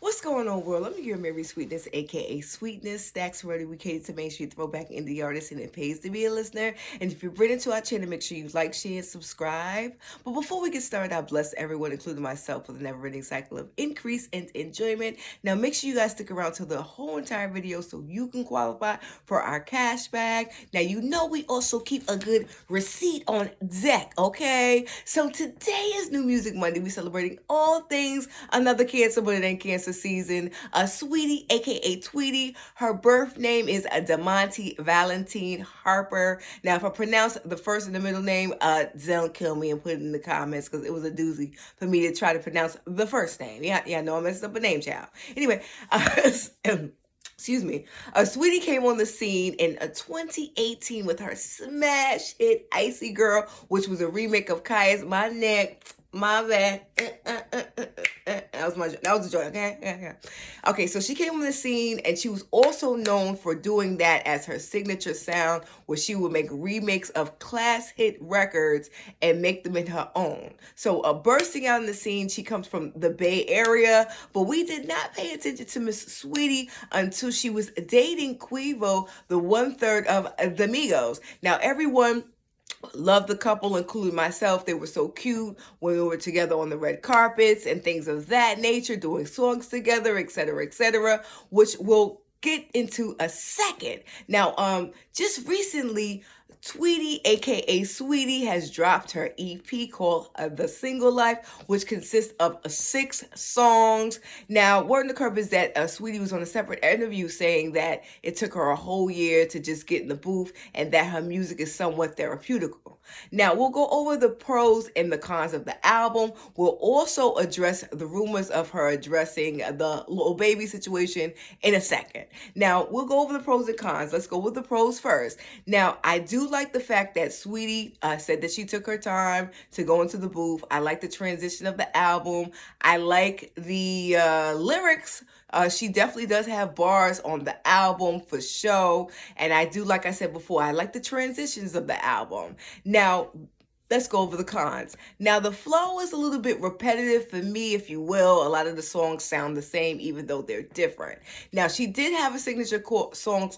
What's going on, world? Let me give you Mary Sweetness, aka Sweetness. StaxRadio, we cater to Main Street throwback indie artists, and it pays to be a listener. And if you're brand to our channel, make sure you like, share, and subscribe. But before we get started, I bless everyone, including myself, with a never-ending cycle of increase and enjoyment. Now, make sure you guys stick around till the whole entire video so you can qualify for our cash bag. Now, you know we also keep a good receipt on deck, okay? So today is New Music Monday. We're celebrating all things another Cancer, but it ain't Cancer season. Saweetie, aka Tweety. Her birth name is Demonte Valentine Harper. Now, if I pronounce the first and the middle name, don't kill me and put it in the comments because it was a doozy for me to try to pronounce the first name. Yeah, I know I messed up a name, child. Anyway, excuse me. Saweetie came on the scene in 2018 with her smash hit Icy Girl, which was a remake of Kaya's My Neck, My Bad. That was a joke, okay? Yeah. Okay, so she came on the scene and she was also known for doing that as her signature sound, where she would make remakes of class hit records and make them in her own. So bursting out in the scene, she comes from the Bay Area, but we did not pay attention to Miss Saweetie until she was dating Quavo, the 1/3 of the Migos. Now everyone loved the couple, including myself. They were so cute when we were together on the red carpets and things of that nature, doing songs together, etc., which we'll get into a second. Now, just recently, Tweety, aka Saweetie, has dropped her EP called The Single Life, which consists of 6 songs. Now, word on the curb is that Saweetie was on a separate interview saying that it took her a whole year to just get in the booth and that her music is somewhat therapeutical. Now, we'll go over the pros and the cons of the album. We'll also address the rumors of her addressing the little baby situation in a second. Now, we'll go over the pros and cons. Let's go with the pros first. Now, I do like the fact that Saweetie said that she took her time to go into the booth. I like the transition of the album. I like the lyrics. She definitely does have bars on the album for show. And I do, like I said before, I like the transitions of the album. Now, let's go over the cons. Now, the flow is a little bit repetitive for me, if you will. A lot of the songs sound the same, even though they're different. Now, she did have a signature song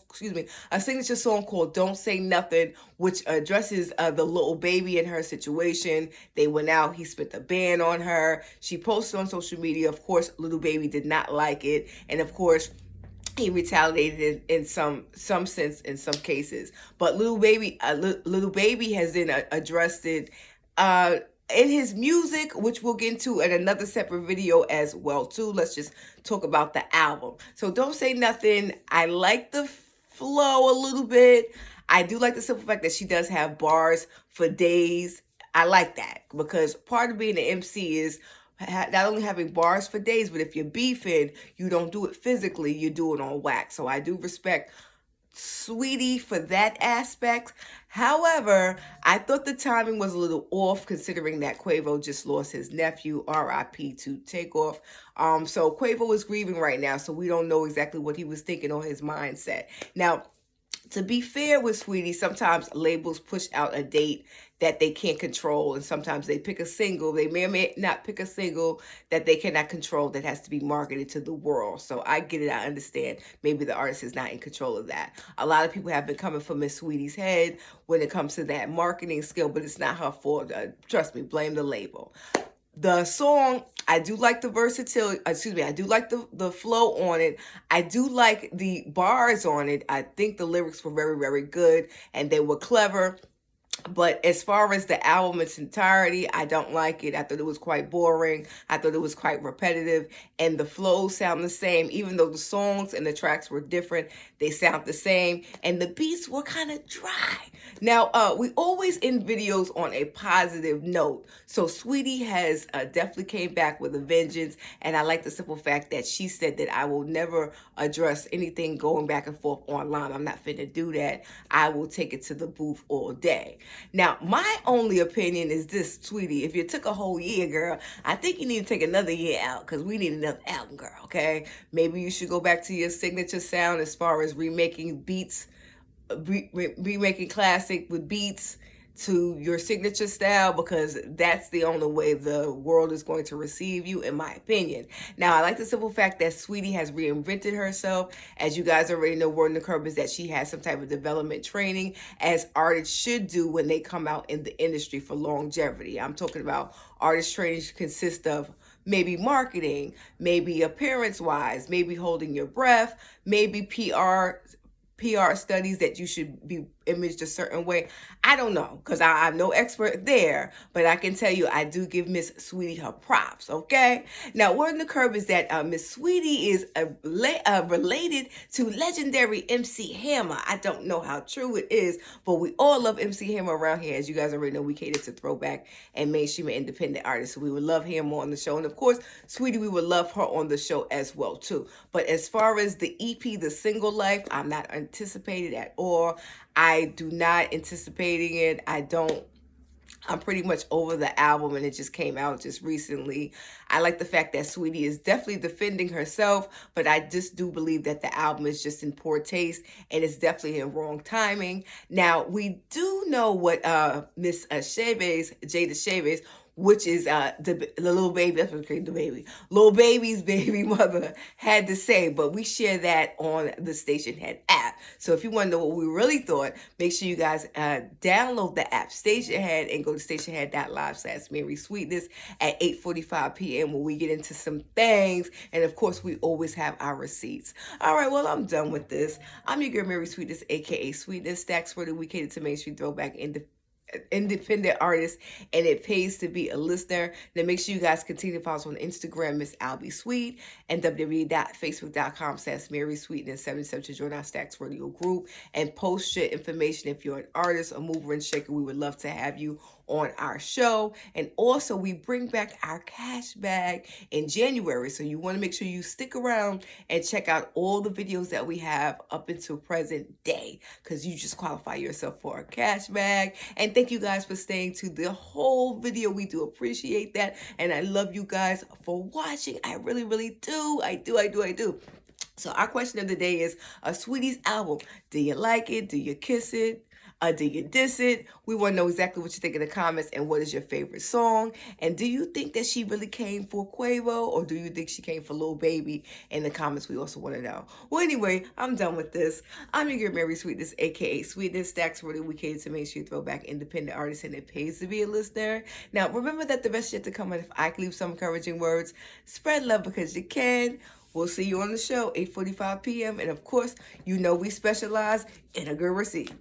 called "Don't Say Nothing," which addresses the little baby and her situation. They went out. He spent a ban on her. She posted on social media. Of course, little baby did not like it, and of course, he retaliated in some sense in some cases. But little baby has then addressed it in his music, which we'll get into in another separate video as well too. Let's just talk about the album. So Don't Say Nothing. I like the flow a little bit. I do like the simple fact that she does have bars for days. I like that because part of being an MC is not only having bars for days, but if you're beefing, you don't do it physically, you do it on wax. So I do respect Saweetie for that aspect. However, I thought the timing was a little off considering that Quavo just lost his nephew, RIP to Takeoff. So Quavo is grieving right now, so we don't know exactly what he was thinking or his mindset. Now, to be fair with Saweetie, sometimes labels push out a date that they can't control, and sometimes they pick a single. They may or may not pick a single that they cannot control that has to be marketed to the world. So I get it. I understand. Maybe the artist is not in control of that. A lot of people have been coming for Miss Saweetie's head when it comes to that marketing skill, but it's not her fault. Trust me, blame the label. The song, I do like the versatility, I do like the flow on it. I do like the bars on it. I think the lyrics were very, very good and they were clever. But as far as the album in its entirety, I don't like it. I thought it was quite boring. I thought it was quite repetitive. And the flows sound the same. Even though the songs and the tracks were different, they sound the same. And the beats were kind of dry. Now, we always end videos on a positive note. So Saweetie has definitely came back with a vengeance. And I like the simple fact that she said that I will never address anything going back and forth online. I'm not finna do that. I will take it to the booth all day. Now, my only opinion is this, Saweetie. If you took a whole year, girl, I think you need to take another year out because we need another album, girl, okay? Maybe you should go back to your signature sound as far as remaking beats, remaking classic with beats, to your signature style, because that's the only way the world is going to receive you, in my opinion. Now, I like the simple fact that Saweetie has reinvented herself. As you guys already know, word on the curb is that she has some type of development training, as artists should do when they come out in the industry for longevity. I'm talking about artist training consist of maybe marketing, maybe appearance wise, maybe holding your breath, maybe PR studies that you should be imaged a certain way. I don't know, because I'm no expert there, but I can tell you I do give Miss Saweetie her props, okay? Now, word on the curb is that Miss Saweetie is related to legendary MC Hammer. I don't know how true it is, but we all love MC Hammer around here. As you guys already know, we cater to throwback and mainstream and independent artists, so we would love Hammer on the show. And of course, Saweetie, we would love her on the show as well, too. But as far as the EP, The Single Life, I'm not anticipated at all. I do not anticipating it. I'm pretty much over the album, and it just came out just recently. I like the fact that Saweetie is definitely defending herself, but I just do believe that the album is just in poor taste, and it's definitely in wrong timing. Now, we do know what Miss Jada Chavez, which is the little baby, that's what the baby, little baby's baby mother, had to say, but we share that on the Station Head app. So if you want to know what we really thought, make sure you guys download the app Station Head and go to stationhead.live/MarySweetness at 8:45 p.m. where we get into some things, and of course we always have our receipts. All right, well, I'm done with this. I'm your girl Mary Sweetness, aka Sweetness. StaxRadio, we cater to mainstream throwback independent artist, and it pays to be a listener. Then make sure you guys continue to follow us on Instagram, Miss Albeedeeoent, and www.facebook.com/MarySweetness77 to join our Stax Radio group and post your information. If you're an artist, a mover and shaker, we would love to have you on our show. And also, we bring back our cash bag in January, so you want to make sure you stick around and check out all the videos that we have up until present day, because you just qualify yourself for a cash bag. And thank you guys for staying to the whole video. We do appreciate that, and I love you guys for watching. I really, really do. I do. So our question of the day is, Saweetie's album, do you like it? Do you kiss it? Do you diss it? We want to know exactly what you think in the comments, and what is your favorite song? And do you think that she really came for Quavo, or do you think she came for Lil Baby? In the comments, we also want to know. Well, anyway, I'm done with this. I'm your girl Mary Sweetness, aka Sweetness. StaxRadio, we cater to mainstream throwback independent artists, and it pays to be a listener. Now, remember that the best is yet to come, and if I can leave some encouraging words, spread love because you can. We'll see you on the show, 8:45 p.m. And of course, you know we specialize in a good receipt.